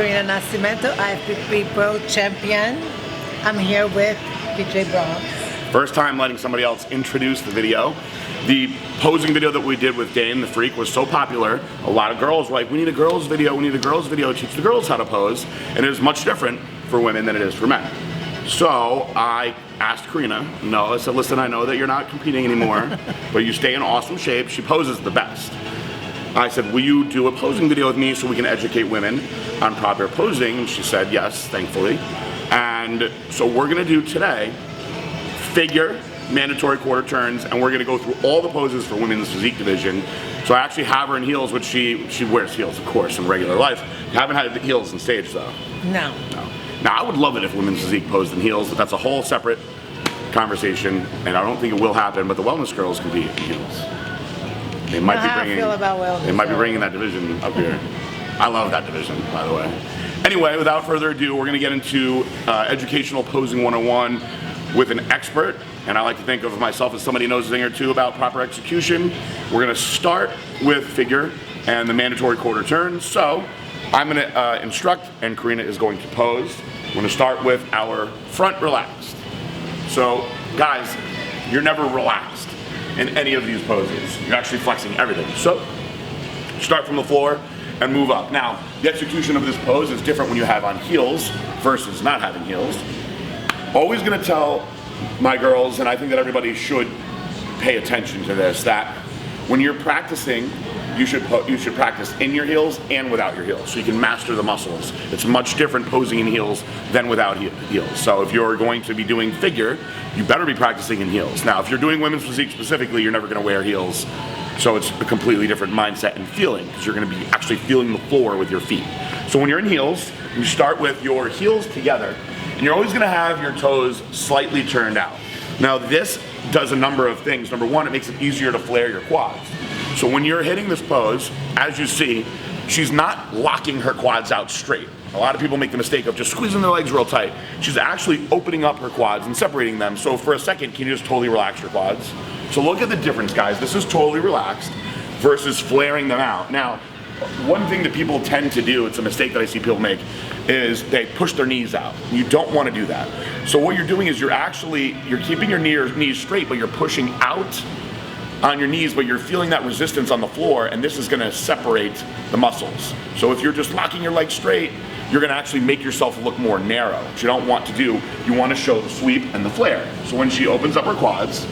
Karina Nascimento, IFBB Pro Champion. I'm here with DJ Brown. First time letting somebody else introduce the video. The posing video that we did with Dane, the Freak, was so popular, a lot of girls were like, we need a girls video, we need a girls video to teach the girls how to pose, and it is much different for women than it is for men. So I asked Karina, I said, listen, I know that you're not competing anymore, but you stay in awesome shape, she poses the best. I said, will you do a posing video with me so we can educate women on proper posing? And she said yes, thankfully. And so we're gonna do today figure, mandatory quarter turns, and we're gonna go through all the poses for women's physique division. So I actually have her in heels, which she wears heels, of course, in regular life. Haven't had heels on stage though. No. Now I would love it if women's physique posed in heels, but that's a whole separate conversation, and I don't think it will happen, but the wellness girls compete in heels. They might be bringing that division up here. I love that division, by the way. Anyway, without further ado, we're gonna get into educational posing 101 with an expert, and I like to think of myself as somebody who knows a thing or two about proper execution. We're gonna start with figure and the mandatory quarter turns. So I'm gonna instruct, and Karina is going to pose. We're gonna start with our front relaxed. So guys, you're never relaxed in any of these poses. You're actually flexing everything. So start from the floor and move up. Now, the execution of this pose is different when you have on heels versus not having heels. Always gonna tell my girls, and I think that everybody should pay attention to this, that when you're practicing, you should practice in your heels and without your heels, so you can master the muscles. It's much different posing in heels than without heels. So if you're going to be doing figure, you better be practicing in heels. Now, if you're doing women's physique specifically, you're never gonna wear heels, so it's a completely different mindset and feeling, because you're gonna be actually feeling the floor with your feet. So when you're in heels, you start with your heels together, and you're always gonna have your toes slightly turned out. Now this does a number of things. Number one, it makes it easier to flare your quads. So when you're hitting this pose, as you see, she's not locking her quads out straight. A lot of people make the mistake of just squeezing their legs real tight. She's actually opening up her quads and separating them. So for a second, can you just totally relax your quads? So look at the difference, guys. This is totally relaxed versus flaring them out. Now, one thing that people tend to do, it's a mistake that I see people make, is they push their knees out. You don't want to do that. So what you're doing is you're keeping your knees straight, but you're pushing out on your knees, but you're feeling that resistance on the floor, and this is gonna separate the muscles. So if you're just locking your legs straight, you're gonna actually make yourself look more narrow, which you don't want to do. You wanna show the sweep and the flare. So when she opens up her quads,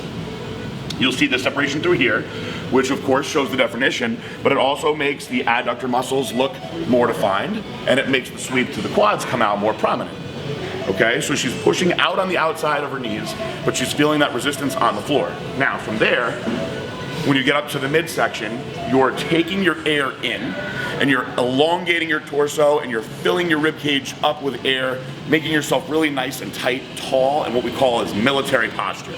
you'll see the separation through here, which of course shows the definition, but it also makes the adductor muscles look more defined, and it makes the sweep to the quads come out more prominent. Okay, so she's pushing out on the outside of her knees, but she's feeling that resistance on the floor. Now from there, when you get up to the midsection, you're taking your air in, and you're elongating your torso, and you're filling your rib cage up with air, making yourself really nice and tight, tall, and what we call is military posture.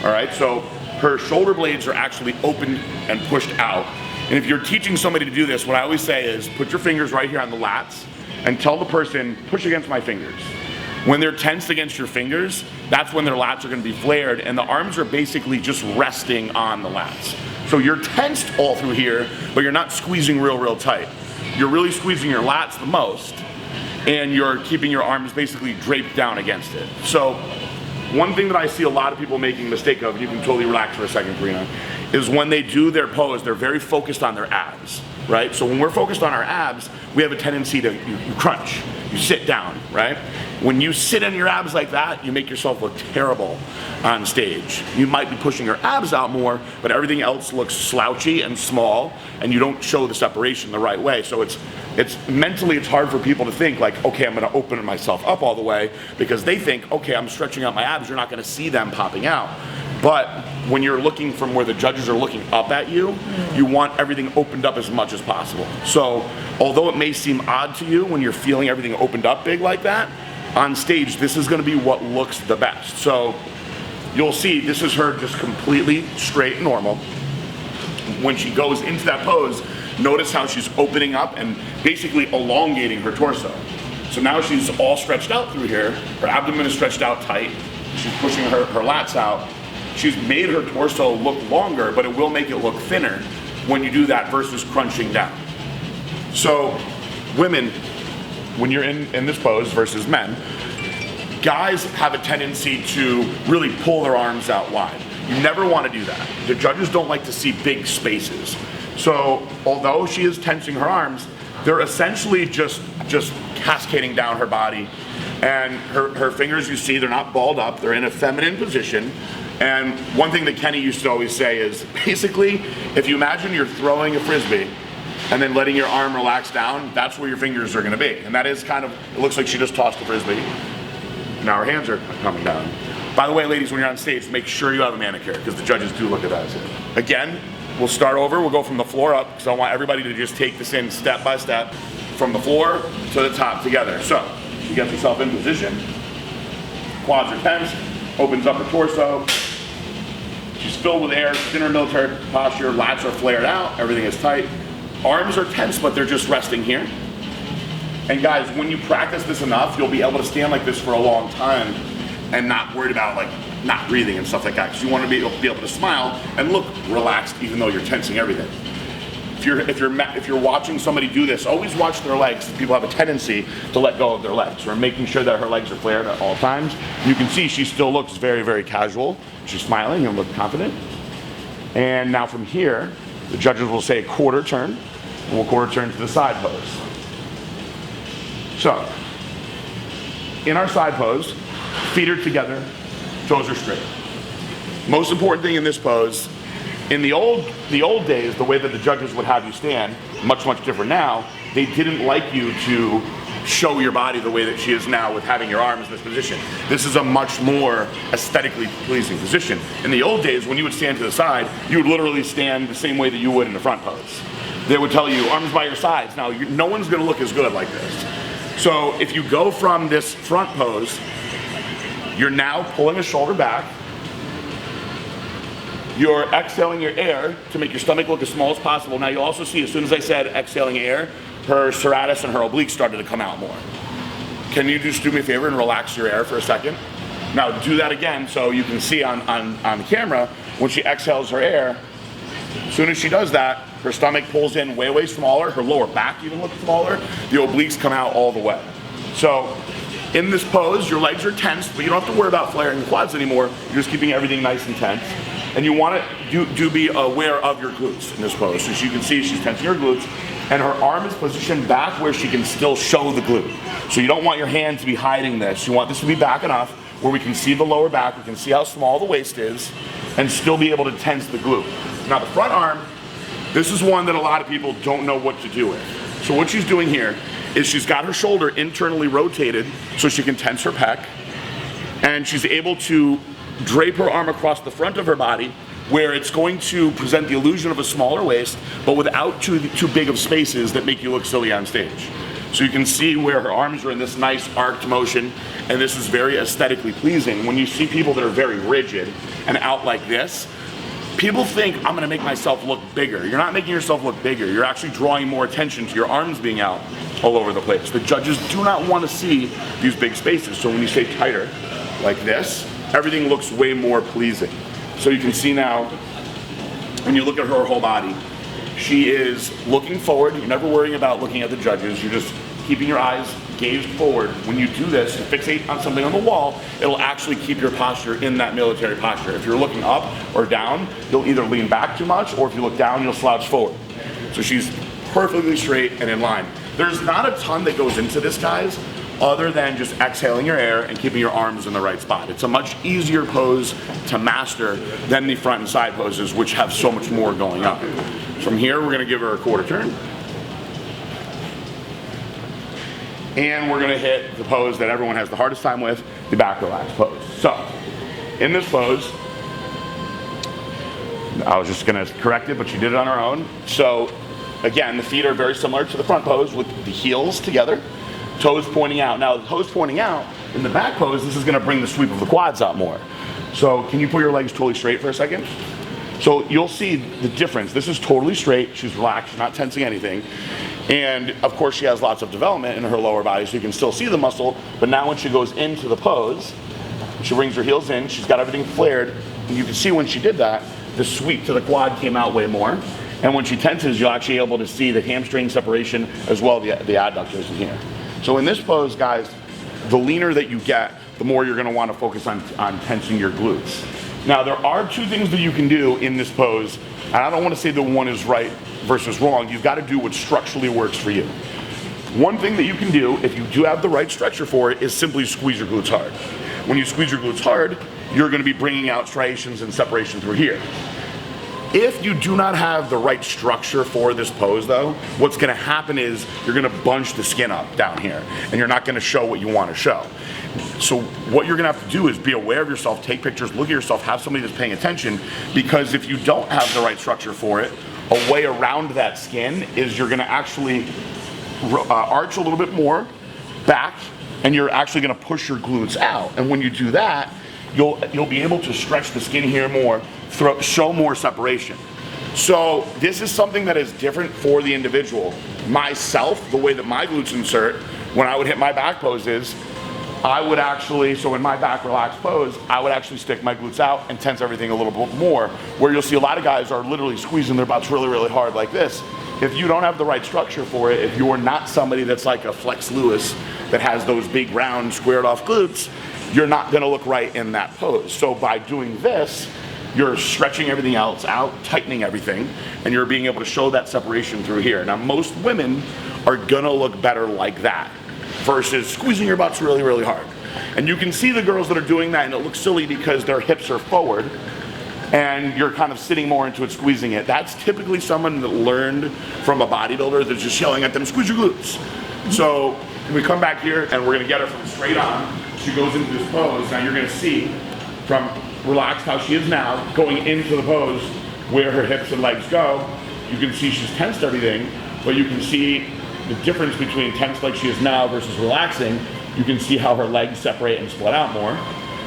All right, so her shoulder blades are actually opened and pushed out. And if you're teaching somebody to do this, what I always say is put your fingers right here on the lats and tell the person, push against my fingers. When they're tensed against your fingers, that's when their lats are gonna be flared, and the arms are basically just resting on the lats. So you're tensed all through here, but you're not squeezing real tight. You're really squeezing your lats the most, and you're keeping your arms basically draped down against it. So one thing that I see a lot of people making a mistake of, and you can totally relax for a second, Karina, is when they do their pose, they're very focused on their abs, right? So when we're focused on our abs, we have a tendency to, you crunch, you sit down, right? When you sit on your abs like that, you make yourself look terrible on stage. You might be pushing your abs out more, but everything else looks slouchy and small, and you don't show the separation the right way. So it's mentally, it's hard for people to think like, okay, I'm gonna open myself up all the way, because they think, okay, I'm stretching out my abs, you're not gonna see them popping out. But when you're looking from where the judges are looking up at you, you want everything opened up as much as possible. So although it may seem odd to you when you're feeling everything opened up big like that, on stage, this is gonna be what looks the best. So you'll see this is her just completely straight and normal. When she goes into that pose, notice how she's opening up and basically elongating her torso. So now she's all stretched out through here, her abdomen is stretched out tight, she's pushing her lats out. She's made her torso look longer, but it will make it look thinner when you do that versus crunching down. So women, when you're in this pose versus men, guys have a tendency to really pull their arms out wide. You never want to do that. The judges don't like to see big spaces. So although she is tensing her arms, they're essentially just cascading down her body. And her fingers, you see, they're not balled up. They're in a feminine position. And one thing that Kenny used to always say is, basically, if you imagine you're throwing a Frisbee and then letting your arm relax down, that's where your fingers are going to be. And that is kind of, it looks like she just tossed a Frisbee. Now her hands are coming down. By the way, ladies, when you're on stage, make sure you have a manicure, because the judges do look at that. Again, we'll start over. We'll go from the floor up, because I want everybody to just take this in step by step, from the floor to the top together. So, she gets herself in position. Quads are tense. Opens up her torso. She's filled with air. She's in her military posture. Lats are flared out. Everything is tight. Arms are tense, but they're just resting here. And guys, when you practice this enough, you'll be able to stand like this for a long time and not worried about like not breathing and stuff like that, because you want to be able to smile and look relaxed even though you're tensing everything. If you're watching somebody do this, always watch their legs. People have a tendency to let go of their legs. We're making sure that her legs are flared at all times. You can see she still looks very, very casual. She's smiling and looks confident. And now from here, the judges will say quarter turn, and we'll quarter turn to the side pose. So, in our side pose, feet are together, toes are straight. Most important thing in this pose, in the old days, the way that the judges would have you stand, much different now, they didn't like you to show your body the way that she is now with having your arms in this position. This is a much more aesthetically pleasing position. In the old days, when you would stand to the side, you would literally stand the same way that you would in the front pose. They would tell you, arms by your sides. Now, no one's gonna look as good like this. So if you go from this front pose, you're now pulling a shoulder back. You're exhaling your air to make your stomach look as small as possible. Now you also see, as soon as I said exhaling air, her serratus and her obliques started to come out more. Can you just do me a favor and relax your air for a second? Now do that again so you can see on the camera, when she exhales her air, as soon as she does that, her stomach pulls in way smaller, her lower back even looks smaller, the obliques come out all the way. So in this pose, your legs are tense, but you don't have to worry about flaring the quads anymore. You're just keeping everything nice and tense. And you want to be aware of your glutes in this pose. So as you can see, she's tensing her glutes, and her arm is positioned back where she can still show the glute. So you don't want your hand to be hiding this. You want this to be back enough where we can see the lower back, we can see how small the waist is, and still be able to tense the glute. Now the front arm, this is one that a lot of people don't know what to do with. So what she's doing here is she's got her shoulder internally rotated so she can tense her pec, and she's able to drape her arm across the front of her body where it's going to present the illusion of a smaller waist, but without too big of spaces that make you look silly on stage. So you can see where her arms are in this nice arced motion, and this is very aesthetically pleasing. When you see people that are very rigid and out like this, people think, I'm gonna make myself look bigger. You're not making yourself look bigger. You're actually drawing more attention to your arms being out all over the place. The judges do not want to see these big spaces. So when you stay tighter, like this, everything looks way more pleasing. So you can see now, when you look at her whole body, she is looking forward. You're never worrying about looking at the judges. You're just keeping your eyes gazed forward. When you do this, you fixate on something on the wall, it'll actually keep your posture in that military posture. If you're looking up or down, you'll either lean back too much, or if you look down, you'll slouch forward. So she's perfectly straight and in line. There's not a ton that goes into this, guys, other than just exhaling your air and keeping your arms in the right spot. It's a much easier pose to master than the front and side poses, which have so much more going on. From here, we're gonna give her a quarter turn. And we're gonna hit the pose that everyone has the hardest time with, the back relaxed pose. So, in this pose, I was just gonna correct it, but she did it on her own. So, again, the feet are very similar to the front pose with the heels together, toes pointing out. Now, the toes pointing out, in the back pose, this is gonna bring the sweep of the quads out more. So, can you pull your legs totally straight for a second? So, you'll see the difference. This is totally straight, she's relaxed, she's not tensing anything. And, of course, she has lots of development in her lower body, so you can still see the muscle, but now when she goes into the pose, she brings her heels in, she's got everything flared, and you can see when she did that, the sweep to the quad came out way more. And when she tenses, you're actually able to see the hamstring separation as well, the adductors in here. So in this pose, guys, the leaner that you get, the more you're gonna wanna focus on tensing your glutes. Now, there are two things that you can do in this pose, and I don't wanna say that one is right versus wrong. You've gotta do what structurally works for you. One thing that you can do, if you do have the right structure for it, is simply squeeze your glutes hard. When you squeeze your glutes hard, you're gonna be bringing out striations and separation through here. If you do not have the right structure for this pose though, what's gonna happen is you're gonna bunch the skin up down here and you're not gonna show what you wanna show. So what you're gonna have to do is be aware of yourself, take pictures, look at yourself, have somebody that's paying attention, because if you don't have the right structure for it, a way around that skin is you're gonna actually arch a little bit more back, and you're actually gonna push your glutes out. And when you do that, you'll be able to stretch the skin here more, show more separation. So this is something that is different for the individual. Myself, the way that my glutes insert, when I would hit my back poses, I would actually, so in my back relaxed pose, I would actually stick my glutes out and tense everything a little bit more, where you'll see a lot of guys are literally squeezing their butts really, really hard like this. If you don't have the right structure for it, if you're not somebody that's like a Flex Lewis that has those big round squared off glutes, you're not gonna look right in that pose. So by doing this, you're stretching everything else out, tightening everything, and you're being able to show that separation through here. Now, most women are gonna look better like that versus squeezing your butts really, really hard. And you can see the girls that are doing that and it looks silly because their hips are forward and you're kind of sitting more into it, squeezing it. That's typically someone that learned from a bodybuilder that's just yelling at them, squeeze your glutes. So we come back here and we're gonna get her from straight on. She goes into this pose. Now you're gonna see from relaxed how she is now, going into the pose where her hips and legs go. You can see she's tensed everything, but you can see the difference between tense like she is now versus relaxing. You can see how her legs separate and split out more.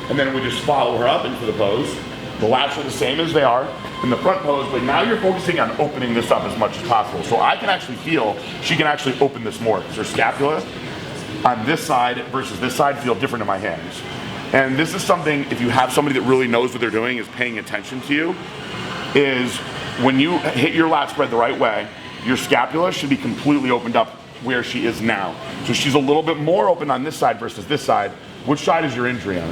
And then we just follow her up into the pose. The lats are the same as they are in the front pose, but now you're focusing on opening this up as much as possible. So I can actually feel she can actually open this more because her scapula on this side versus this side feel different in my hands. And this is something, if you have somebody that really knows what they're doing, is paying attention to you, is when you hit your lat spread the right way, your scapula should be completely opened up where she is now. So she's a little bit more open on this side versus this side. Which side is your injury on?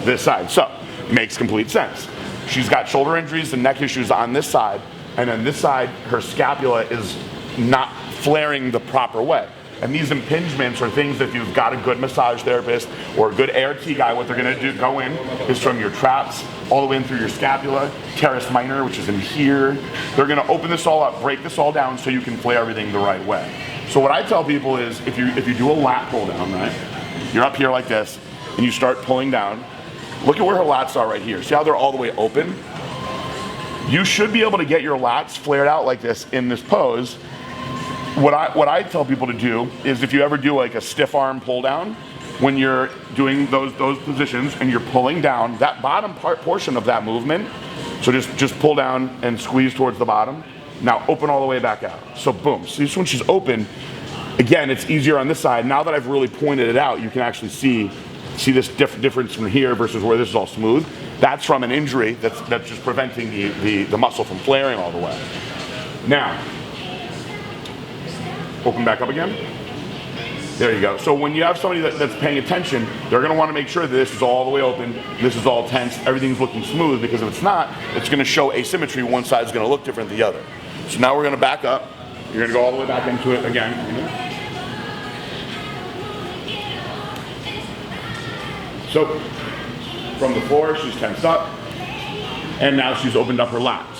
This side. So, makes complete sense. She's got shoulder injuries and neck issues on this side, and on this side, her scapula is not flaring the proper way. And these impingements are things that if you've got a good massage therapist or a good ART guy, what they're gonna do, go in, is from your traps all the way in through your scapula, teres minor, which is in here. They're gonna open this all up, break this all down so you can flare everything the right way. So what I tell people is, if you do a lat pull down, right? You're up here like this, and you start pulling down, look at where her lats are right here. See how they're all the way open? You should be able to get your lats flared out like this in this pose. What I tell people to do is, if you ever do like a stiff arm pull down, when you're doing those positions and you're pulling down, that bottom portion of that movement, so just pull down and squeeze towards the bottom. Now open all the way back out. So boom, see this when she's open, again, it's easier on this side. Now that I've really pointed it out, you can actually see this difference from here versus where this is all smooth. That's from an injury that's just preventing the muscle from flaring all the way. Now, open back up again. There you go. So when you have somebody that's paying attention, they're gonna wanna make sure that this is all the way open, this is all tense, everything's looking smooth, because if it's not, it's gonna show asymmetry. One side's gonna look different than the other. So now we're gonna back up. You're gonna go all the way back into it again. So from the floor, she's tensed up, and now she's opened up her lats.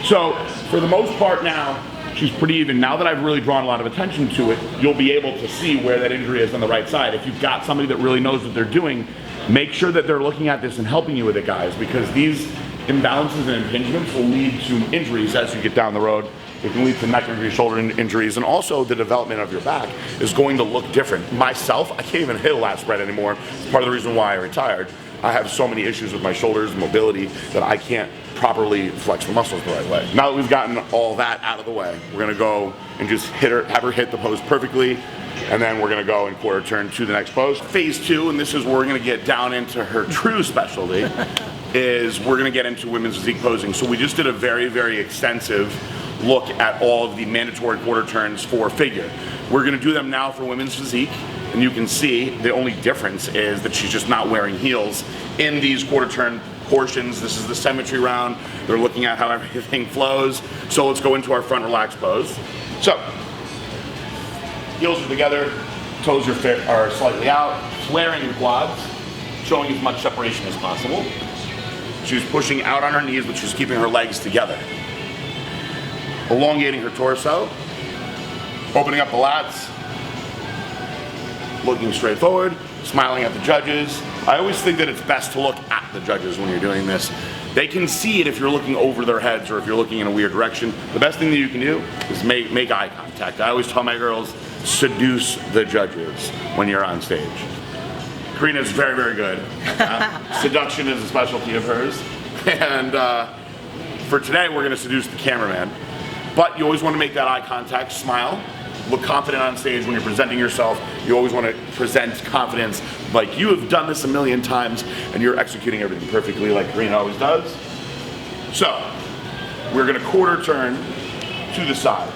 So for the most part now, she's pretty even. Now that I've really drawn a lot of attention to it, you'll be able to see where that injury is on the right side. If you've got somebody that really knows what they're doing, make sure that they're looking at this and helping you with it, guys, because these imbalances and impingements will lead to injuries as you get down the road. It can lead to neck injuries, shoulder injuries, and also the development of your back is going to look different. Myself, I can't even hit a lat spread anymore. It's part of the reason why I retired. I have so many issues with my shoulders and mobility that I can't properly flex the muscles the right way. Now that we've gotten all that out of the way, we're gonna go and just have her hit the pose perfectly, and then we're gonna go and quarter turn to the next pose. Phase 2, and this is where we're gonna get down into her true specialty, is we're gonna get into women's physique posing. So we just did a very, very extensive look at all of the mandatory quarter turns for figure. We're gonna do them now for women's physique, and you can see the only difference is that she's just not wearing heels in these quarter turn portions. This is the symmetry round. They're looking at how everything flows. So let's go into our front relaxed pose. So, heels are together, toes are slightly out, flaring your quads, showing as much separation as possible. She's pushing out on her knees, but she's keeping her legs together. Elongating her torso, opening up the lats, looking straight forward, smiling at the judges. I always think that it's best to look at the judges when you're doing this. They can see it if you're looking over their heads or if you're looking in a weird direction. The best thing that you can do is make eye contact. I always tell my girls, seduce the judges when you're on stage. Karina's very, very good. Seduction is a specialty of hers. And for today, we're gonna seduce the cameraman. But you always wanna make that eye contact, smile, look confident on stage when you're presenting yourself. You always wanna present confidence like you have done this a million times and you're executing everything perfectly like Karina always does. So, we're gonna quarter turn to the side.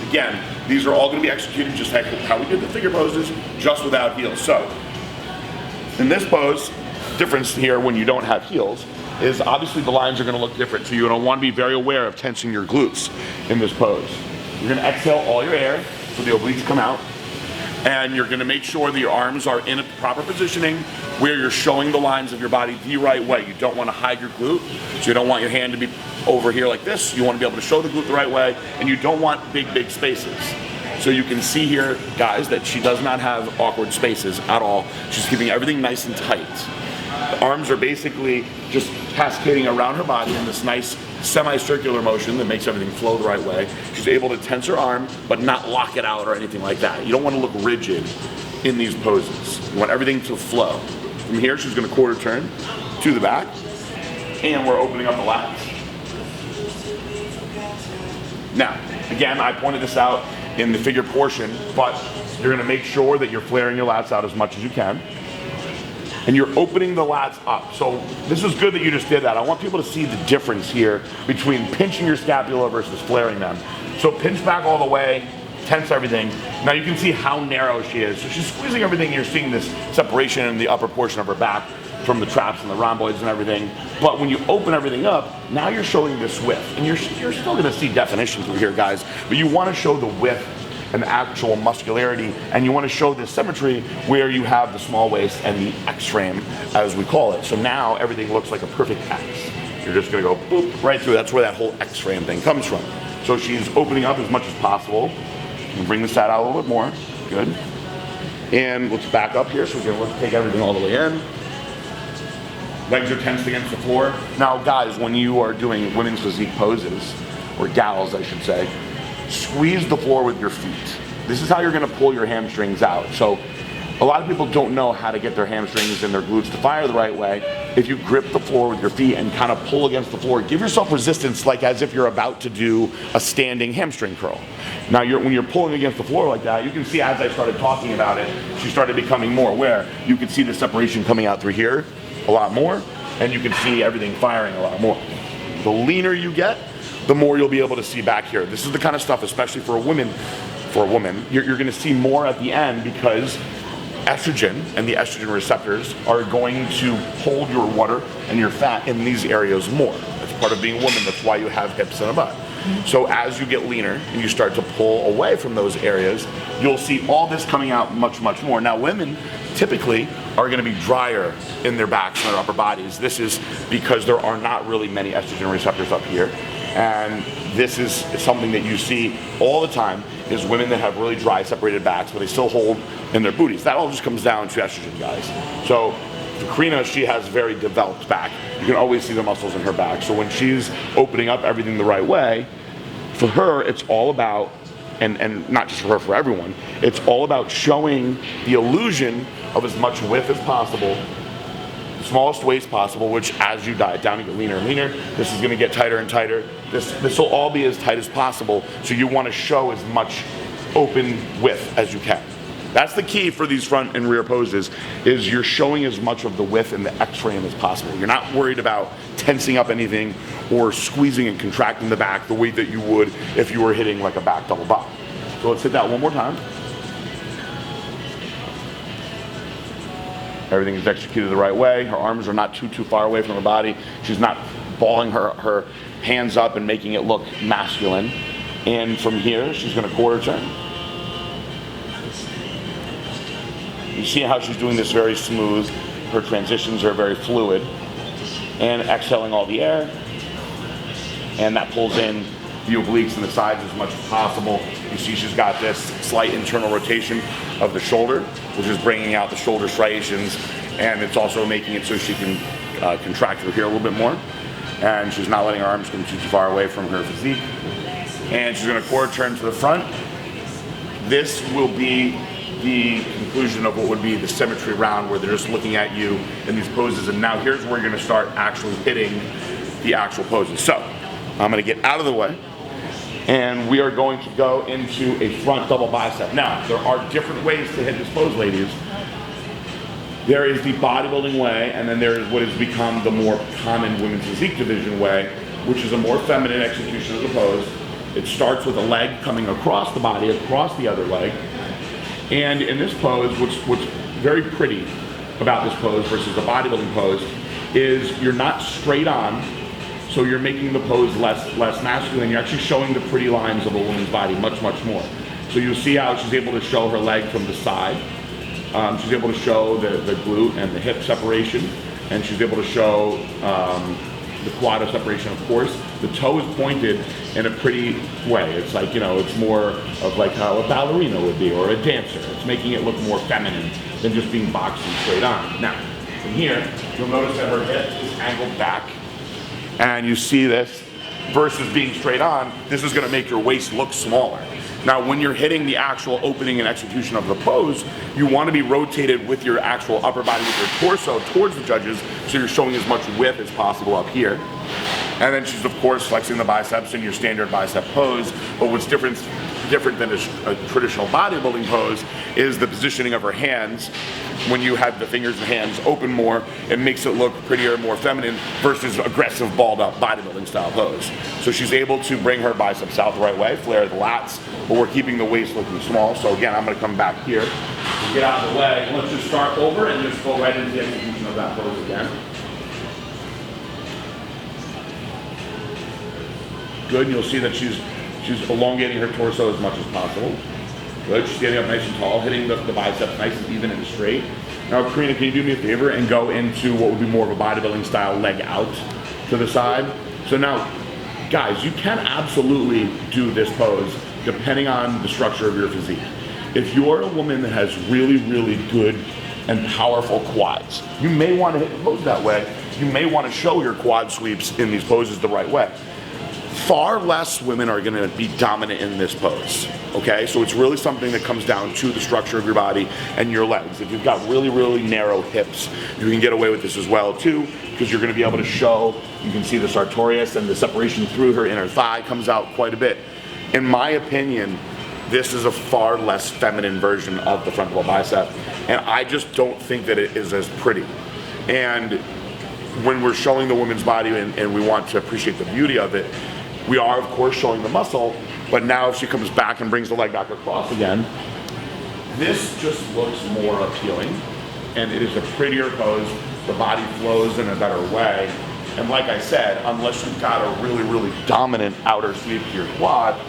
Again, these are all gonna be executed just like how we did the figure poses, just without heels. So, in this pose, difference here when you don't have heels is obviously the lines are gonna look different. So you're gonna wanna be very aware of tensing your glutes in this pose. You're gonna exhale all your air so the obliques come out. And you're gonna make sure that your arms are in a proper positioning where you're showing the lines of your body the right way. You don't wanna hide your glute, so you don't want your hand to be over here like this. You wanna be able to show the glute the right way, and you don't want big, big spaces. So you can see here, guys, that she does not have awkward spaces at all. She's keeping everything nice and tight. The arms are basically just cascading around her body in this nice semicircular motion that makes everything flow the right way. She's able to tense her arm, but not lock it out or anything like that. You don't want to look rigid in these poses. You want everything to flow. From here, she's gonna quarter turn to the back, and we're opening up the lats. Now, again, I pointed this out in the figure portion, but you're gonna make sure that you're flaring your lats out as much as you can. And you're opening the lats up. So this is good that you just did that. I want people to see the difference here between pinching your scapula versus flaring them. So pinch back all the way, tense everything. Now you can see how narrow she is. So she's squeezing everything. You're seeing this separation in the upper portion of her back from the traps and the rhomboids and everything. But when you open everything up, now you're showing this width. And you're still gonna see definition through here, guys, but you wanna show the width and actual muscularity, and you wanna show this symmetry where you have the small waist and the X frame, as we call it. So now everything looks like a perfect X. You're just gonna go boop, right through. That's where that whole X frame thing comes from. So she's opening up as much as possible. And bring the side out a little bit more, good. And let's back up here so we can take everything all the way in. Legs are tensed against the floor. Now guys, when you are doing women's physique poses, or gals I should say, squeeze the floor with your feet. This is how you're gonna pull your hamstrings out. So a lot of people don't know how to get their hamstrings and their glutes to fire the right way. If you grip the floor with your feet and kind of pull against the floor, give yourself resistance like as if you're about to do a standing hamstring curl. Now when you're pulling against the floor like that, you can see as I started talking about it, she started becoming more aware. You can see the separation coming out through here a lot more, and you can see everything firing a lot more. The leaner you get, the more you'll be able to see back here. This is the kind of stuff, especially for a woman, you're gonna see more at the end because estrogen and the estrogen receptors are going to hold your water and your fat in these areas more. That's part of being a woman. That's why you have hips and a butt. So as you get leaner and you start to pull away from those areas, you'll see all this coming out much, much more. Now women typically are gonna be drier in their backs and their upper bodies. This is because there are not really many estrogen receptors up here. And this is something that you see all the time is women that have really dry separated backs, but they still hold in their booties. That all just comes down to estrogen, guys. So for Karina, she has very developed back. You can always see the muscles in her back. So when she's opening up everything the right way, for her, it's all about, and not just for her, for everyone, it's all about showing the illusion of as much width as possible, the smallest waist possible, which as you diet down, you get leaner and leaner. This is gonna get tighter and tighter. This will all be as tight as possible, so you wanna show as much open width as you can. That's the key for these front and rear poses, is you're showing as much of the width in the X-frame as possible. You're not worried about tensing up anything or squeezing and contracting the back the way that you would if you were hitting like a back double bop. So let's hit that one more time. Everything is executed the right way. Her arms are not too far away from her body. She's not balling her hands up and making it look masculine. And from here, she's gonna quarter turn. You see how she's doing this very smooth. Her transitions are very fluid. And exhaling all the air. And that pulls in the obliques and the sides as much as possible. You see she's got this slight internal rotation of the shoulder, which is bringing out the shoulder striations, and it's also making it so she can contract through here a little bit more. And she's not letting her arms come too far away from her physique. And she's gonna quarter turn to the front. This will be the conclusion of what would be the symmetry round, where they're just looking at you in these poses. And now here's where you're gonna start actually hitting the actual poses. So I'm gonna get out of the way, and we are going to go into a front double bicep. Now, there are different ways to hit this pose, ladies. There is the bodybuilding way, and then there is what has become the more common women's physique division way, which is a more feminine execution of the pose. It starts with a leg coming across the body, across the other leg. And in this pose, what's very pretty about this pose versus the bodybuilding pose is you're not straight on, so you're making the pose less masculine. You're actually showing the pretty lines of a woman's body much more. So you'll see how she's able to show her leg from the side. She's able to show the glute and the hip separation, and she's able to show the quad separation, of course. The toe is pointed in a pretty way. It's like, you know, it's more of like how a ballerina would be, or a dancer. It's making it look more feminine than just being boxed and straight on. Now, from here, you'll notice that her hip is angled back, and you see this versus being straight on. This is gonna make your waist look smaller. Now, when you're hitting the actual opening and execution of the pose, you want to be rotated with your actual upper body, with your torso towards the judges, so you're showing as much width as possible up here. And then she's, of course, flexing the biceps in your standard bicep pose. But what's different than a traditional bodybuilding pose is the positioning of her hands. When you have the fingers and hands open more, it makes it look prettier, more feminine, versus aggressive, balled up bodybuilding style pose. So she's able to bring her biceps out the right way, flare the lats, but we're keeping the waist looking small. So again, I'm gonna come back here, get out of the way. Let's just start over and just go right into the execution of that pose again. Good, and you'll see that she's elongating her torso as much as possible. Good, she's getting up nice and tall, hitting the biceps nice and even and straight. Now, Karina, can you do me a favor and go into what would be more of a bodybuilding style leg out to the side? So now, guys, you can absolutely do this pose depending on the structure of your physique. If you're a woman that has really good and powerful quads, you may want to hit the pose that way. You may want to show your quad sweeps in these poses the right way. Far less women are going to be dominant in this pose, okay? So it's really something that comes down to the structure of your body and your legs. If you've got really narrow hips, you can get away with this as well too, because you're going to be able to show, you can see the sartorius and the separation through her inner thigh comes out quite a bit. In my opinion, this is a far less feminine version of the front double bicep, and I just don't think that it is as pretty. And when we're showing the woman's body and we want to appreciate the beauty of it, we are, of course, showing the muscle, but now if she comes back and brings the leg back across again, this just looks more appealing, and it is a prettier pose. The body flows in a better way, and like I said, unless you've got a really dominant outer sweep to your quad,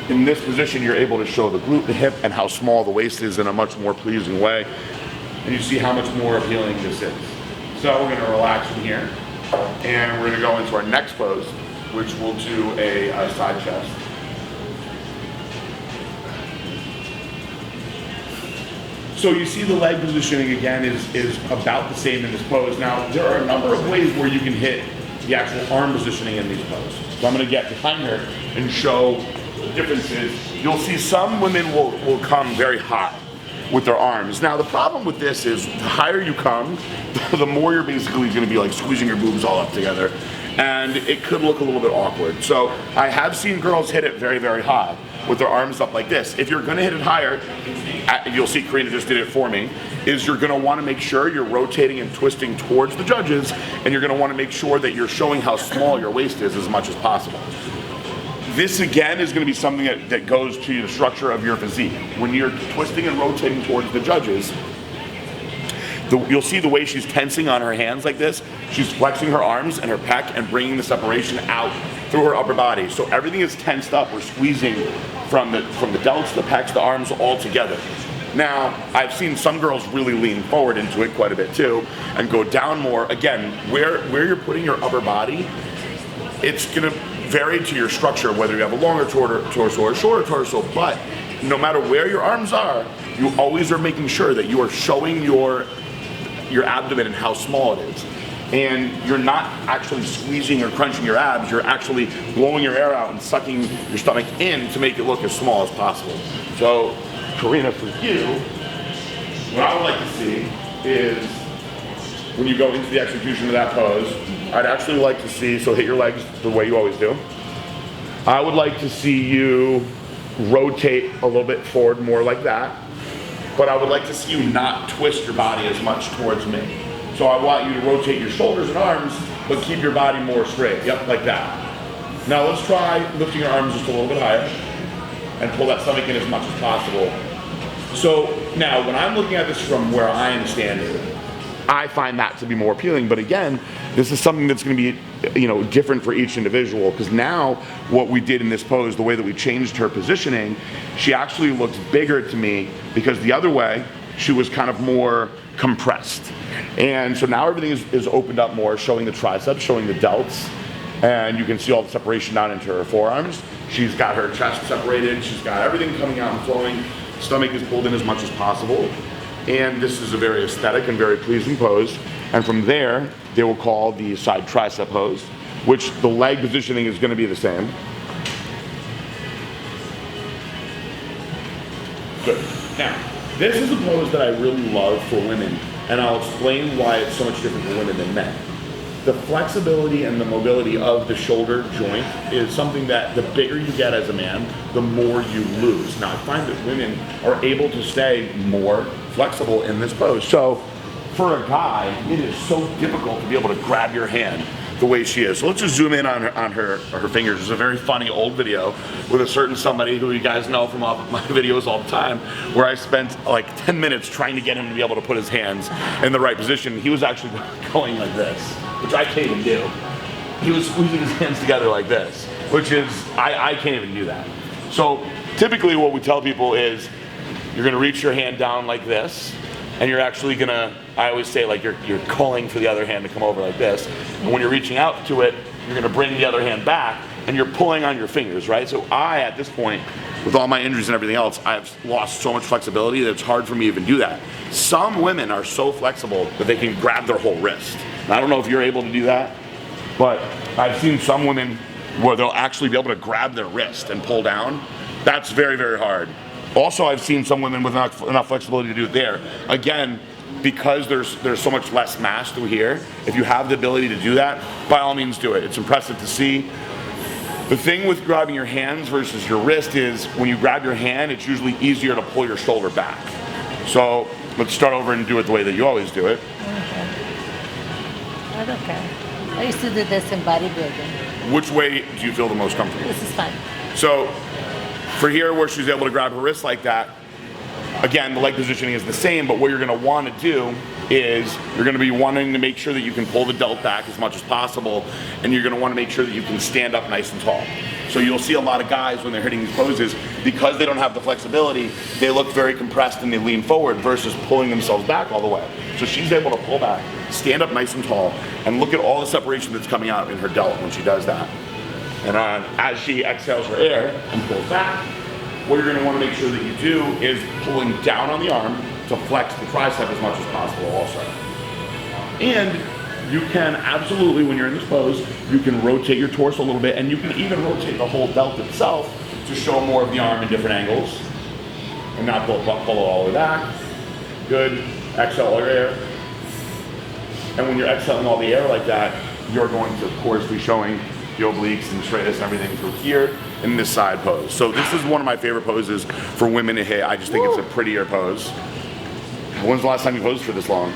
in this position you're able to show the glute, the hip, and how small the waist is in a much more pleasing way, and you see how much more appealing this is. So we're going to relax from here, and we're going to go into our next pose, which will do a side chest. So you see the leg positioning again is about the same in this pose. Now, there are a number of ways where you can hit the actual arm positioning in these poses. So I'm gonna get behind her and show the differences. You'll see some women will come very high with their arms. Now, the problem with this is the higher you come, the more you're basically gonna be like squeezing your boobs all up together, and it could look a little bit awkward. So I have seen girls hit it very high, with their arms up like this. If you're gonna hit it higher, you'll see Karina just did it for me, is you're gonna wanna make sure you're rotating and twisting towards the judges, and you're gonna wanna make sure that you're showing how small your waist is as much as possible. This again is gonna be something that goes to the structure of your physique. When you're twisting and rotating towards the judges, you'll see the way she's tensing on her hands like this. She's flexing her arms and her pec and bringing the separation out through her upper body. So everything is tensed up. We're squeezing from the delts, the pecs, the arms all together. Now, I've seen some girls really lean forward into it quite a bit too and go down more. Again, where you're putting your upper body, it's gonna vary to your structure, whether you have a longer torso or a shorter torso, but no matter where your arms are, you always are making sure that you are showing your abdomen and how small it is. And you're not actually squeezing or crunching your abs, you're actually blowing your air out and sucking your stomach in to make it look as small as possible. So, Karina, for you, what I would like to see is when you go into the execution of that pose, I'd actually like to see, so hit your legs the way you always do. I would like to see you rotate a little bit forward more like that. But I would like to see you not twist your body as much towards me. So I want you to rotate your shoulders and arms, but keep your body more straight. Yep, like that. Now let's try lifting your arms just a little bit higher and pull that stomach in as much as possible. So now when I'm looking at this from where I am standing, I find that to be more appealing. But again, this is something that's going to be, different for each individual, because now what we did in this pose, the way that we changed her positioning, she actually looks bigger to me, because the other way she was kind of more compressed. And so now everything is opened up more, showing the triceps, showing the delts, and you can see all the separation down into her forearms. She's got her chest separated, she's got everything coming out and flowing, stomach is pulled in as much as possible. And this is a very aesthetic and very pleasing pose. And from there, they will call the side tricep pose, which the leg positioning is going to be the same. Good. Now, this is a pose that I really love for women, and I'll explain why it's so much different for women than men. The flexibility and the mobility of the shoulder joint is something that the bigger you get as a man, the more you lose. Now, I find that women are able to stay more flexible in this pose. So for a guy, it is so difficult to be able to grab your hand the way she is. So let's just zoom in on her fingers. There's a very funny old video with a certain somebody who you guys know from all my videos all the time, where I spent like 10 minutes trying to get him to be able to put his hands in the right position. He was actually going like this, which I can't even do. He was squeezing his hands together like this, which is, I can't even do that. So typically what we tell people is, you're gonna reach your hand down like this, and you're actually gonna, I always say, like you're calling for the other hand to come over like this. And when you're reaching out to it, you're gonna bring the other hand back, and you're pulling on your fingers, right? So at this point, with all my injuries and everything else, I've lost so much flexibility that it's hard for me to even do that. Some women are so flexible that they can grab their whole wrist. And I don't know if you're able to do that, but I've seen some women where they'll actually be able to grab their wrist and pull down. That's very, very hard. Also, I've seen some women with enough flexibility to do it there. Again, because there's so much less mass through here, if you have the ability to do that, by all means do it. It's impressive to see. The thing with grabbing your hands versus your wrist is when you grab your hand, it's usually easier to pull your shoulder back. So let's start over and do it the way that you always do it. Okay. I don't care. I used to do this in bodybuilding. Which way do you feel the most comfortable? This is fun. So for here, where she's able to grab her wrist like that, again, the leg positioning is the same, but what you're gonna wanna do is you're gonna be wanting to make sure that you can pull the delt back as much as possible, and you're gonna wanna make sure that you can stand up nice and tall. So you'll see a lot of guys when they're hitting these poses, because they don't have the flexibility, they look very compressed and they lean forward versus pulling themselves back all the way. So she's able to pull back, stand up nice and tall, and look at all the separation that's coming out in her delt when she does that. And as she exhales her air and pulls back, what you're gonna wanna make sure that you do is pulling down on the arm to flex the tricep as much as possible also. And you can absolutely, when you're in this pose, you can rotate your torso a little bit, and you can even rotate the whole delt itself to show more of the arm in different angles. And not pull it all the way back. Good, exhale all your air. And when you're exhaling all the air like that, you're going to, of course, be showing the obliques and straightness and everything through here in this side pose. So this is one of my favorite poses for women to hit. I just think it's a prettier pose. When's the last time you posed for this long?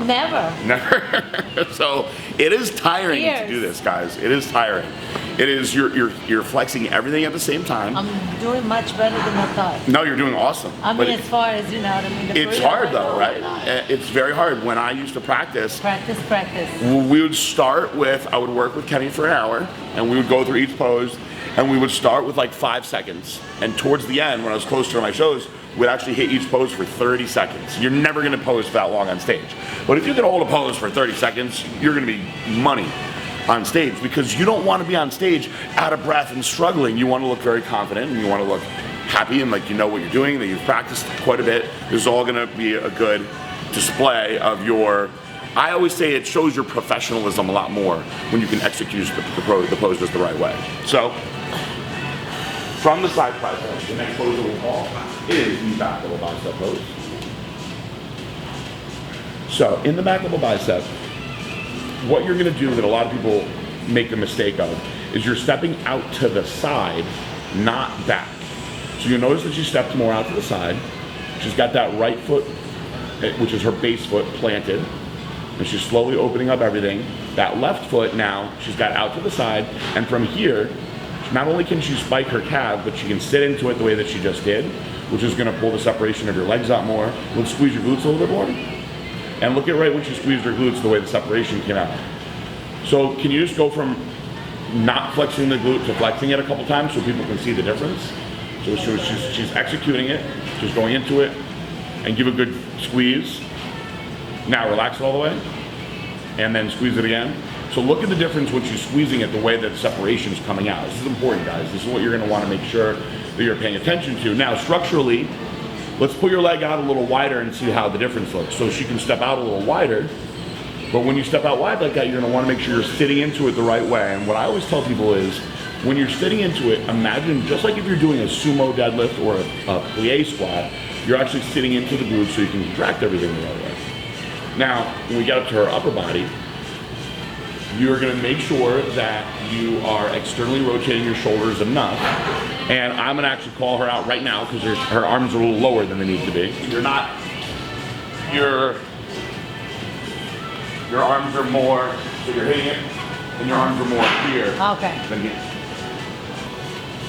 Never. Never. So it is tiring to do this, guys. It is tiring. It is, you're flexing everything at the same time. I'm doing much better than I thought. No, you're doing awesome. I mean, as far as, you know what I mean. It's hard though, right? It's very hard. When I used to practice. We would start with, I would work with Kenny for an hour, and we would go through each pose, and we would start with like 5 seconds. And towards the end, when I was closer to my shows, we'd actually hit each pose for 30 seconds. You're never gonna pose for that long on stage. But if you can hold a pose for 30 seconds, you're gonna be money on stage, because you don't want to be on stage out of breath and struggling. You want to look very confident, and you want to look happy and like you know what you're doing, that you've practiced quite a bit. This is all going to be a good display of your, I always say it shows your professionalism a lot more when you can execute the pose just the right way. So, from the side tricep, the next pose that we'll call is the back double bicep pose. So, in the back double bicep, what you're gonna do that a lot of people make the mistake of is you're stepping out to the side, not back. So you'll notice that she steps more out to the side. She's got that right foot, which is her base foot, planted, and she's slowly opening up everything. That left foot now, she's got out to the side, and from here, not only can she spike her calf, but she can sit into it the way that she just did, which is gonna pull the separation of your legs out more. Let's squeeze your glutes a little bit more. And look at right when she squeezed her glutes, the way the separation came out. So can you just go from not flexing the glute to flexing it a couple times so people can see the difference? So she's executing it, she's going into it, and give a good squeeze. Now relax it all the way, and then squeeze it again. So look at the difference when she's squeezing it, the way that the separation is coming out. This is important, guys. This is what you're gonna wanna make sure that you're paying attention to. Now, structurally, let's put your leg out a little wider and see how the difference looks. So she can step out a little wider, but when you step out wide like that, you're gonna wanna make sure you're sitting into it the right way. And what I always tell people is, when you're sitting into it, imagine just like if you're doing a sumo deadlift or a plie squat, you're actually sitting into the glutes so you can contract everything the right way. Now, when we get up to her upper body, you're gonna make sure that you are externally rotating your shoulders enough. And I'm gonna actually call her out right now because her arms are a little lower than they need to be. Your arms are more, so you're hitting it, and your arms are more here. Okay. Than here.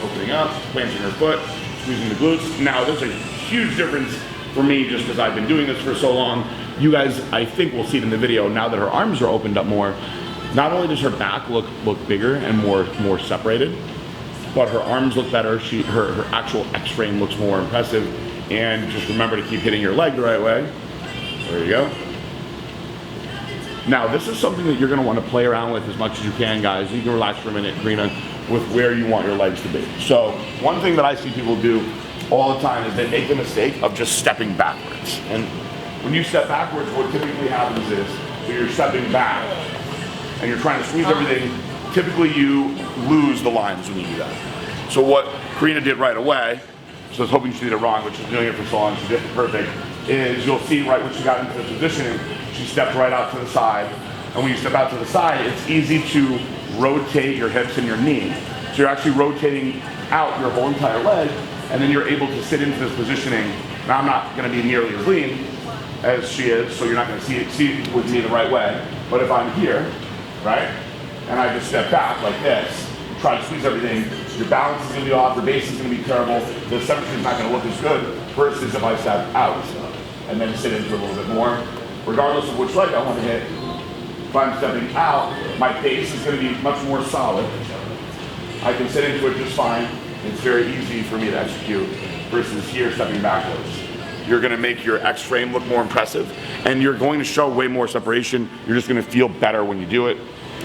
Opening up, planting her foot, squeezing the glutes. Now, there's a huge difference for me just because I've been doing this for so long. You guys, I think, will see it in the video now that her arms are opened up more. Not only does her back look bigger and more separated, but her arms look better. Her actual X-frame looks more impressive. And just remember to keep hitting your leg the right way. There you go. Now, this is something that you're gonna wanna play around with as much as you can, guys. You can relax for a minute, Karina, with where you want your legs to be. So, one thing that I see people do all the time is they make the mistake of just stepping backwards. And when you step backwards, what typically happens is, so you're stepping back, and you're trying to squeeze everything, typically you lose the lines when you do that. So what Karina did right away, so I was hoping she did it wrong, but she's doing it for so long, she did it perfect, is you'll see right when she got into the positioning, she stepped right out to the side. And when you step out to the side, it's easy to rotate your hips and your knee. So you're actually rotating out your whole entire leg, and then you're able to sit into this positioning. Now I'm not gonna be nearly as lean as she is, so you're not gonna see it with me the right way. But if I'm here, right? And I just step back like this, try to squeeze everything, your balance is gonna be off, your base is gonna be terrible, the separation is not gonna look as good versus if I step out and then sit into it a little bit more. Regardless of which leg I wanna hit, if I'm stepping out, my base is gonna be much more solid. I can sit into it just fine. It's very easy for me to execute versus here stepping backwards. You're gonna make your X-frame look more impressive, and you're going to show way more separation. You're just gonna feel better when you do it.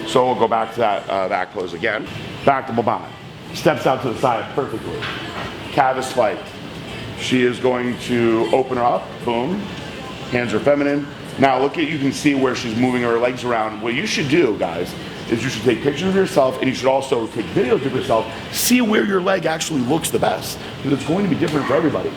So we'll go back to that back pose again. Back to Babana. Steps out to the side perfectly. Calf is spiked. She is going to open her up, boom. Hands are feminine. Now look at, you can see where she's moving her legs around. What you should do, guys, is you should take pictures of yourself, and you should also take videos of yourself, see where your leg actually looks the best, because it's going to be different for everybody.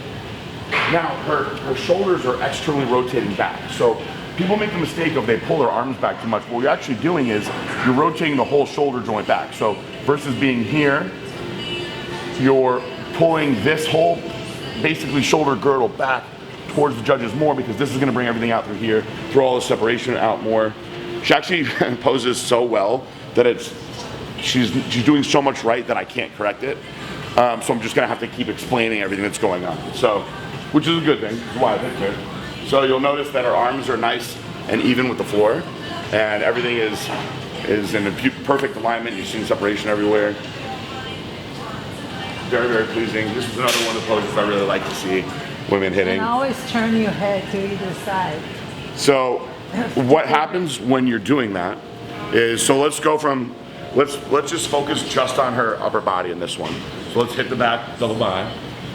Now, her shoulders are externally rotating back. So people make the mistake of they pull their arms back too much. What you're actually doing is you're rotating the whole shoulder joint back. So versus being here, you're pulling this whole basically shoulder girdle back towards the judges more, because this is going to bring everything out through here, throw all the separation out more. She actually poses so well that she's doing so much right that I can't correct it. So I'm just going to have to keep explaining everything that's going on. So, which is a good thing. That's why I picked her. So you'll notice that her arms are nice and even with the floor, and everything is in a perfect alignment. You've seen separation everywhere. Very, very pleasing. This is another one of the poses I really like to see women hitting. And always turn your head to either side. So what happens when you're doing that is, so let's go from, let's just focus just on her upper body in this one. So let's hit the back double by,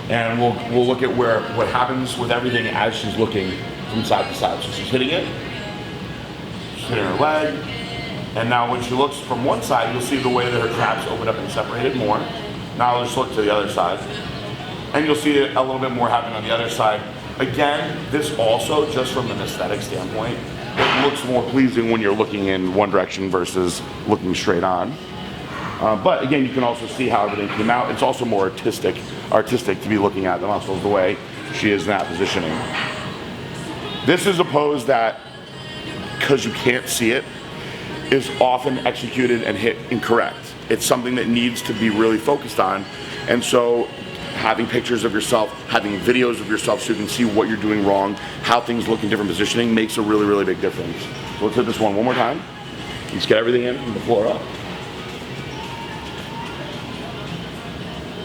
and we'll look at what happens with everything as she's looking from side to side. So she's hitting it, she's hitting her leg, and now when she looks from one side, you'll see the way that her traps open up and separated more. Now let's look to the other side, and you'll see a little bit more happen on the other side. Again, this also, just from an aesthetic standpoint, it looks more pleasing when you're looking in one direction versus looking straight on. But again, you can also see how everything came out. It's also more artistic to be looking at the muscles the way she is in that positioning. This is a pose that, because you can't see it, is often executed and hit incorrect. It's something that needs to be really focused on. And so having pictures of yourself, having videos of yourself so you can see what you're doing wrong, how things look in different positioning, makes a really, really big difference. So let's hit this one more time. Let's get everything in from the floor up.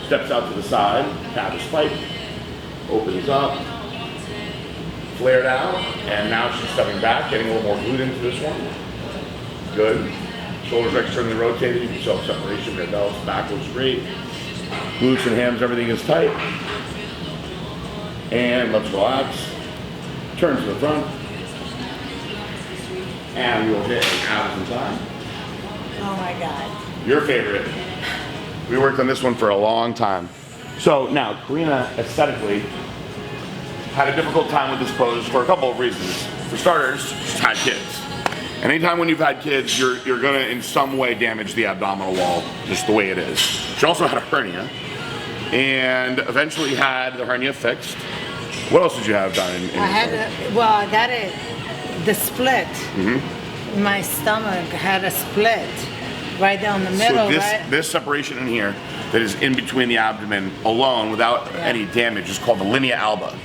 Steps out to the side, calf is spike, opens up, flared out, and now she's stepping back, getting a little more glute into this one. Good. Shoulders externally rotated, you can show separation, your belts, back looks great. Glutes and hams, everything is tight. And let's relax. Turn to the front. And we'll hit abs and thigh. Oh my God. Your favorite. We worked on this one for a long time. So now, Karina aesthetically had a difficult time with this pose for a couple of reasons. For starters, she's had kids. And anytime when you've had kids, you're gonna in some way damage the abdominal wall, just the way it is. She also had a hernia, and eventually had the hernia fixed. What else did you have done in I got it, the split. My stomach had a split right down the middle, so this separation in here that is in between the abdomen alone without any damage is called the Linea Alba.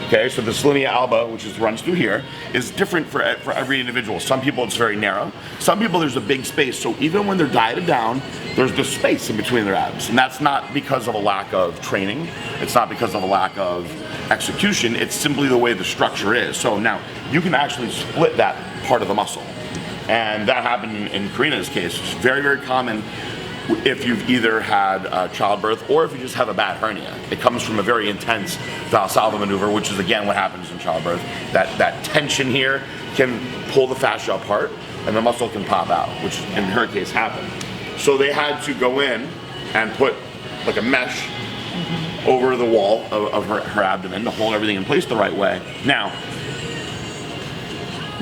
Okay, so this Linea Alba, which runs through here, is different for every individual. Some people it's very narrow. Some people there's a big space. So even when they're dieted down, there's this space in between their abs. And that's not because of a lack of training. It's not because of a lack of execution. It's simply the way the structure is. So now you can actually split that part of the muscle. And that happened in Karina's case. It's very, very common if you've either had childbirth or if you just have a bad hernia. It comes from a very intense Valsalva maneuver, which is again what happens in childbirth. That tension here can pull the fascia apart and the muscle can pop out, which in her case happened. So they had to go in and put like a mesh over the wall of her abdomen to hold everything in place the right way. Now,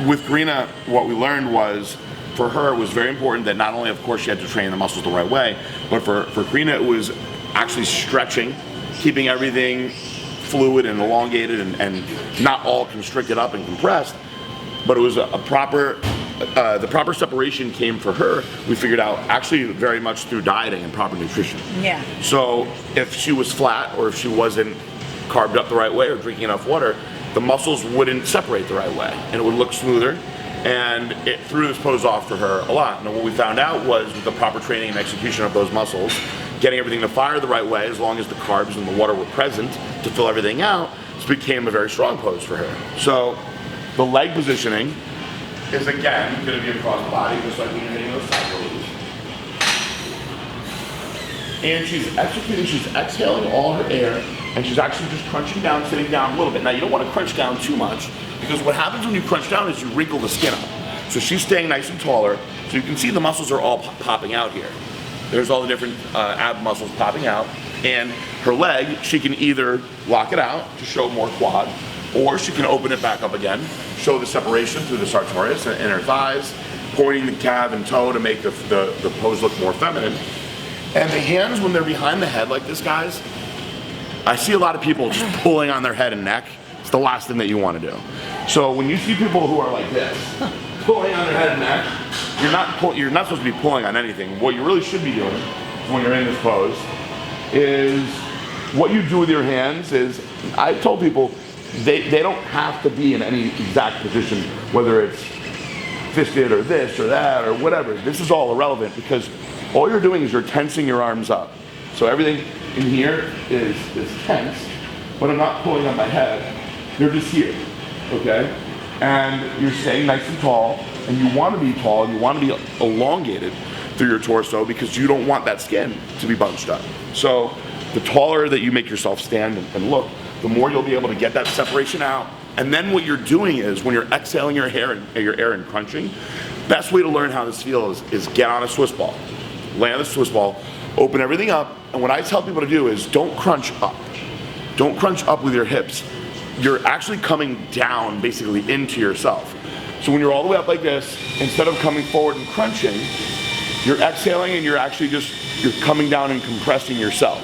with Karina, what we learned was, for her, it was very important that not only, of course, she had to train the muscles the right way, but for Karina, it was actually stretching, keeping everything fluid and elongated and not all constricted up and compressed, but it was the proper separation came for her, we figured out, actually very much through dieting and proper nutrition. Yeah. So if she was flat or if she wasn't carved up the right way or drinking enough water, the muscles wouldn't separate the right way and it would look smoother. And it threw this pose off for her a lot. And what we found out was with the proper training and execution of those muscles, getting everything to fire the right way, as long as the carbs and the water were present to fill everything out, this became a very strong pose for her. So the leg positioning is again going to be across the body, just like when you're hitting those side releases. And she's executing, she's exhaling all her air, and she's actually just crunching down, sitting down a little bit. Now you don't want to crunch down too much, because what happens when you crunch down is you wrinkle the skin up. So she's staying nice and taller, so you can see the muscles are all popping out here. There's all the different ab muscles popping out, and her leg, she can either lock it out to show more quad, Or she can open it back up again, show the separation through the sartorius and her thighs, pointing the calf and toe to make the pose look more feminine. And the hands, when they're behind the head like this, guys, I see a lot of people just pulling on their head and neck. It's the last thing that you want to do. So when you see people who are like this, pulling on their head and neck, you're not supposed to be pulling on anything. What you really should be doing when you're in this pose is what you do with your hands is, I told people, they don't have to be in any exact position, whether it's fisted or this or that or whatever. This is all irrelevant because all you're doing is you're tensing your arms up. So everything in here is tense, but I'm not pulling on my head. They're just here, okay? And you're staying nice and tall, and you want to be tall, and you want to be elongated through your torso because you don't want that skin to be bunched up. So the taller that you make yourself stand and look, the more you'll be able to get that separation out. And then what you're doing is when you're exhaling your air and crunching, best way to learn how this feels is get on a Swiss ball. Lay on the Swiss ball, open everything up, and what I tell people to do is don't crunch up. Don't crunch up with your hips. You're actually coming down basically into yourself. So when you're all the way up like this, instead of coming forward and crunching, you're exhaling and you're coming down and compressing yourself.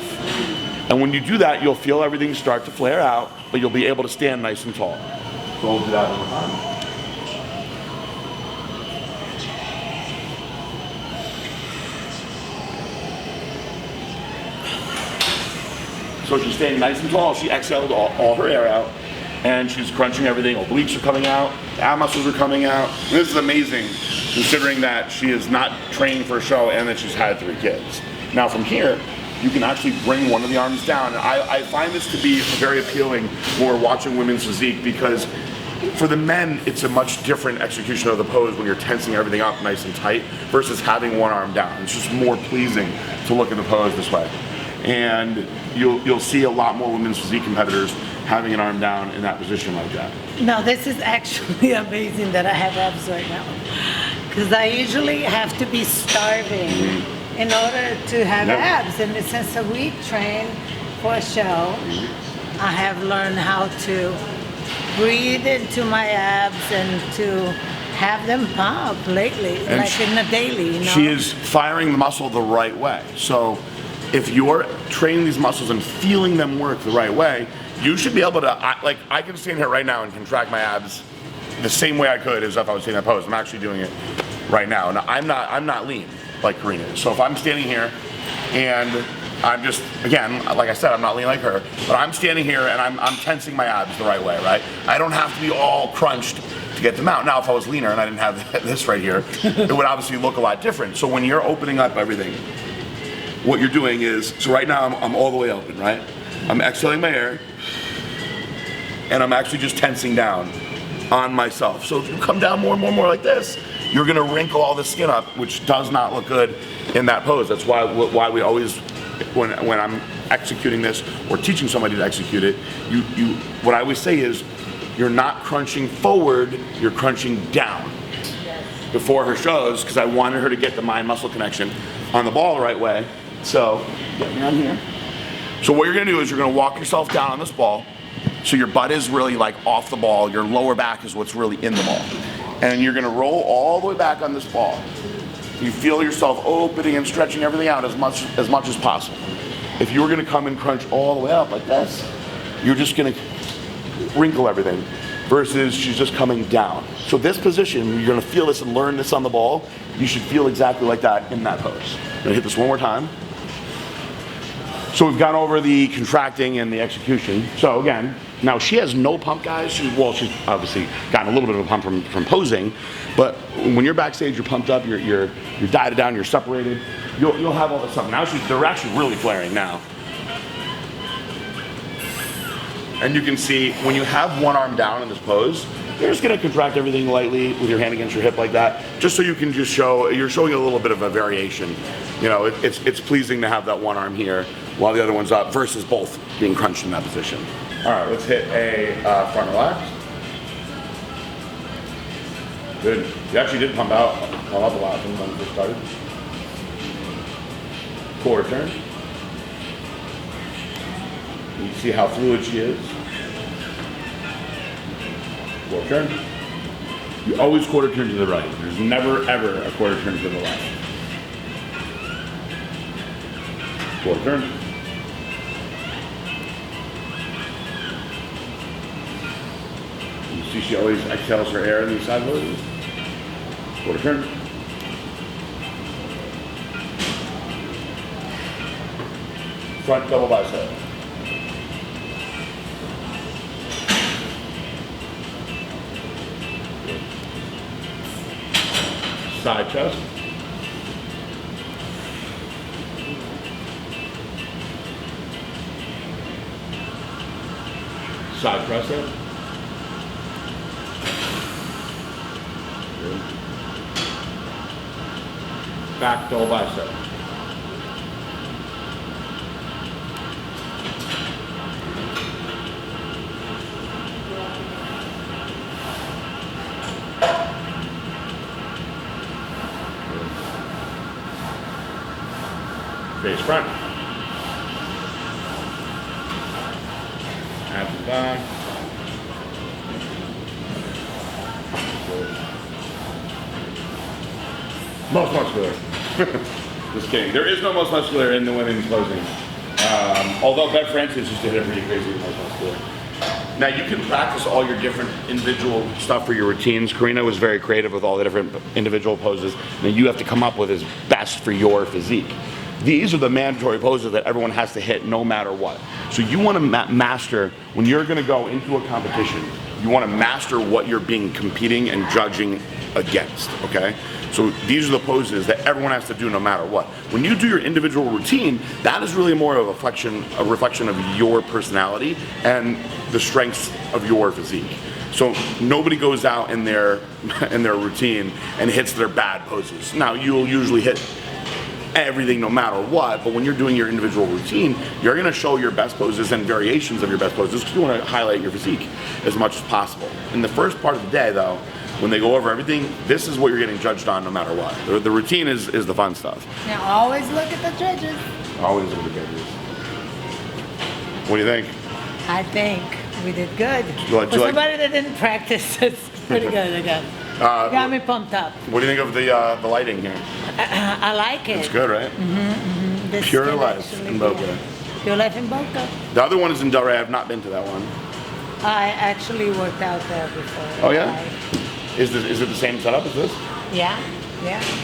And when you do that, you'll feel everything start to flare out, but you'll be able to stand nice and tall. So we'll do that one more time. So she's staying nice and tall. She exhaled all her air out, and she's crunching everything. Obliques are coming out, ab muscles are coming out. And this is amazing, considering that she is not trained for a show and that she's had 3 kids. Now from here, you can actually bring one of the arms down. And I find this to be very appealing when we're watching women's physique because for the men, it's a much different execution of the pose when you're tensing everything up nice and tight versus having one arm down. It's just more pleasing to look at the pose this way. And you'll see a lot more women's physique competitors having an arm down in that position like that. No, this is actually amazing that I have abs right now. Because I usually have to be starving in order to have abs. And since we train for a show, I have learned how to breathe into my abs and to have them pop lately, and like in the daily, you know? She is firing the muscle the right way. So if you're training these muscles and feeling them work the right way, you should be able to, I can stand here right now and contract my abs the same way I could as if I was taking that pose. I'm actually doing it right now. And I'm not lean like Karina is. So if I'm standing here and I'm just, again, like I said, I'm not lean like her, but I'm standing here and I'm tensing my abs the right way, right? I don't have to be all crunched to get them out. Now, if I was leaner and I didn't have this right here, it would obviously look a lot different. So when you're opening up everything, what you're doing is, so right now I'm all the way open, right? I'm exhaling my air, and I'm actually just tensing down on myself. So if you come down more and more like this, you're gonna wrinkle all the skin up, which does not look good in that pose. That's why we always, when I'm executing this or teaching somebody to execute it, what I always say is, you're not crunching forward, you're crunching down. Before her shows, because I wanted her to get the mind-muscle connection on the ball the right way. So, get me on here. So what you're gonna do is you're gonna walk yourself down on this ball, so your butt is really like off the ball, your lower back is what's really in the ball. And you're gonna roll all the way back on this ball. You feel yourself opening and stretching everything out as much as possible. If you were gonna come and crunch all the way up like this, you're just gonna wrinkle everything, versus she's just coming down. So this position, you're gonna feel this and learn this on the ball, you should feel exactly like that in that pose. I'm gonna hit this one more time. So we've gone over the contracting and the execution. So again, now she has no pump, guys. She's obviously gotten a little bit of a pump from posing, but when you're backstage, you're pumped up, you're dieted down, you're separated, you'll have all this stuff. Now they're actually really flaring now. And you can see when you have one arm down in this pose, you're just gonna contract everything lightly with your hand against your hip like that, just so you can just you're showing a little bit of a variation. You know, it's pleasing to have that one arm here while the other one's up versus both being crunched in that position. All right, let's hit a front relax. Good. You actually did pump up a lot when we first started. Quarter turn. You see how fluid she is. Quarter turn. You always quarter turn to the right. There's never, ever a quarter turn to the left. Quarter turn. You see she always exhales her air in these side poses. Quarter turn. Front double bicep. Side chest. Side press up. Good. Back double bicep. Face front. Abs and back. Most muscular. Just kidding. There is no most muscular in the women's closing. Although Bev Francis used to hit it pretty crazy with most muscular. Now you can practice all your different individual stuff for your routines. Karina was very creative with all the different individual poses. Now you have to come up with is best for your physique. These are the mandatory poses that everyone has to hit no matter what. So you want to master, when you're going to go into a competition, you want to master what you're being competing and judging against, okay? So these are the poses that everyone has to do no matter what. When you do your individual routine, that is really more of a reflection of your personality and the strengths of your physique. So nobody goes out in their routine and hits their bad poses. Now you'll usually hit everything no matter what, but when you're doing your individual routine, you're going to show your best poses and variations of your best poses because you want to highlight your physique as much as possible. In the first part of the day though, when they go over everything, this is what you're getting judged on no matter what. The routine is the fun stuff. Now always look at the judges. Always look at the judges. What do you think? I think we did good. For somebody that didn't practice, it's pretty good again. Got me pumped up. What do you think of the lighting here? I like it. It's good, right? Pure Life in Boca. Pure Life in Boca. The other one is in Delray. I have not been to that one. I actually worked out there before. Oh yeah? Is it the same setup as this? Yeah,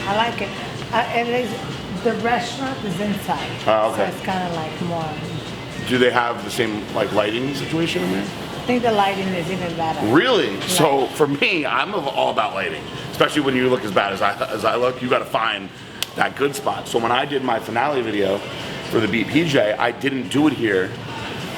I like it. The restaurant is inside. Oh, okay. So it's kind of like more. Do they have the same like lighting situation in there? I think the lighting is even better. Really? Yeah. So for me, I'm all about lighting. Especially when you look as bad as I look, you got to find that good spot. So when I did my finale video for the BPJ, I didn't do it here.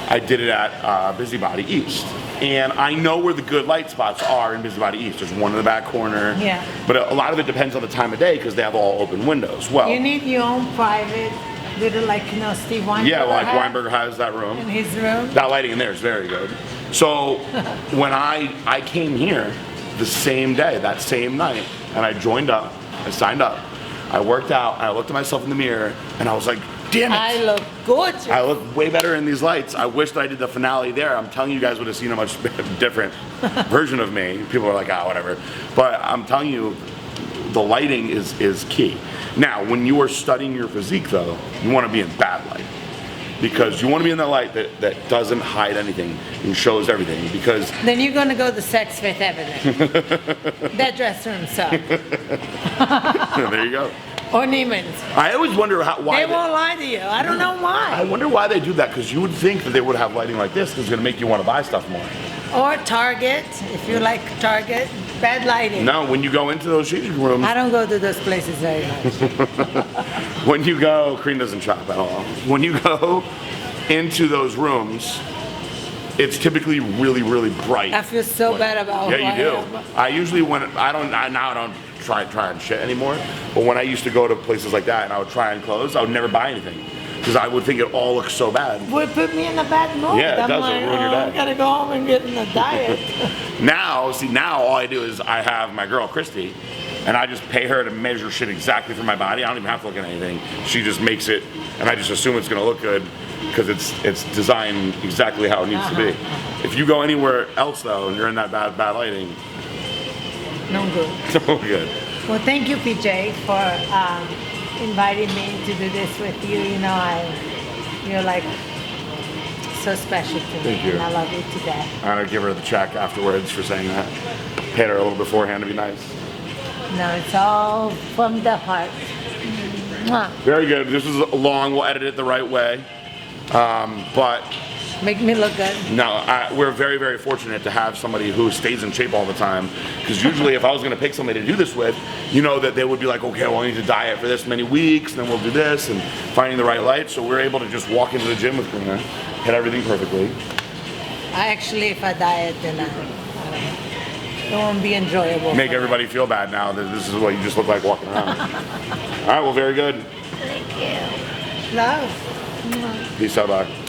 I did it at Busybody East. And I know where the good light spots are in Busybody East. There's one in the back corner. Yeah. But a lot of it depends on the time of day because they have all open windows. Well, you need your own private little, like, Steve Weinberger. Yeah, like Weinberger has that room. In his room. That lighting in there is very good. So when I came here the same day, that same night, and I joined up, I signed up, I worked out, and I looked at myself in the mirror, and I was like, damn it. I look gorgeous. I look way better in these lights. I wish that I did the finale there. I'm telling you guys would have seen a much different version of me. People are like, whatever. But I'm telling you, the lighting is key. Now, when you are studying your physique though, you want to be in bad light. Because you want to be in the light that doesn't hide anything and shows everything. Because then you're gonna go to sex with everything. That dressing room sucks. there you go. Or Neiman's. I always wonder why they won't lie to you. I don't know why. I wonder why they do that, because you would think that they would have lighting like this because it's going to make you want to buy stuff more. Or Target, if you like Target, bad lighting. No, when you go into those changing rooms. I don't go to those places very much. When you go, Karina doesn't shop at all. When you go into those rooms, it's typically really, really bright. I feel so bad about Yeah, you do. I usually now I don't try and shit anymore. But when I used to go to places like that and I would try and clothes, I would never buy anything because I would think it all looks so bad. Would put me in a bad mood. Yeah, it does. Like, It'll ruin your day. I gotta go home and get in a diet. Now all I do is I have my girl Christy, and I just pay her to measure shit exactly for my body. I don't even have to look at anything. She just makes it, and I just assume it's gonna look good. because it's designed exactly how it needs to be. If you go anywhere else though, and you're in that bad lighting, no good. no good. Well, thank you, PJ, for inviting me to do this with you. You know, you're like so special to me. Thank you. And I love you to death. I'm gonna give her the check afterwards for saying that. Paid her a little beforehand to be nice. No, it's all from the heart. Mwah. Very good. This is long. We'll edit it the right way. But make me look good. no, we're very, very fortunate to have somebody who stays in shape all the time. Because usually, if I was going to pick somebody to do this with, you know that they would be like, okay, well, I need to diet for this many weeks, and then we'll do this, and finding the right light. So we're able to just walk into the gym with Karina, hit everything perfectly. I actually, if I diet, then it won't be enjoyable. Make everybody feel bad now that this is what you just look like walking around. All right, well, very good. Thank you. Love. Peace out, bye.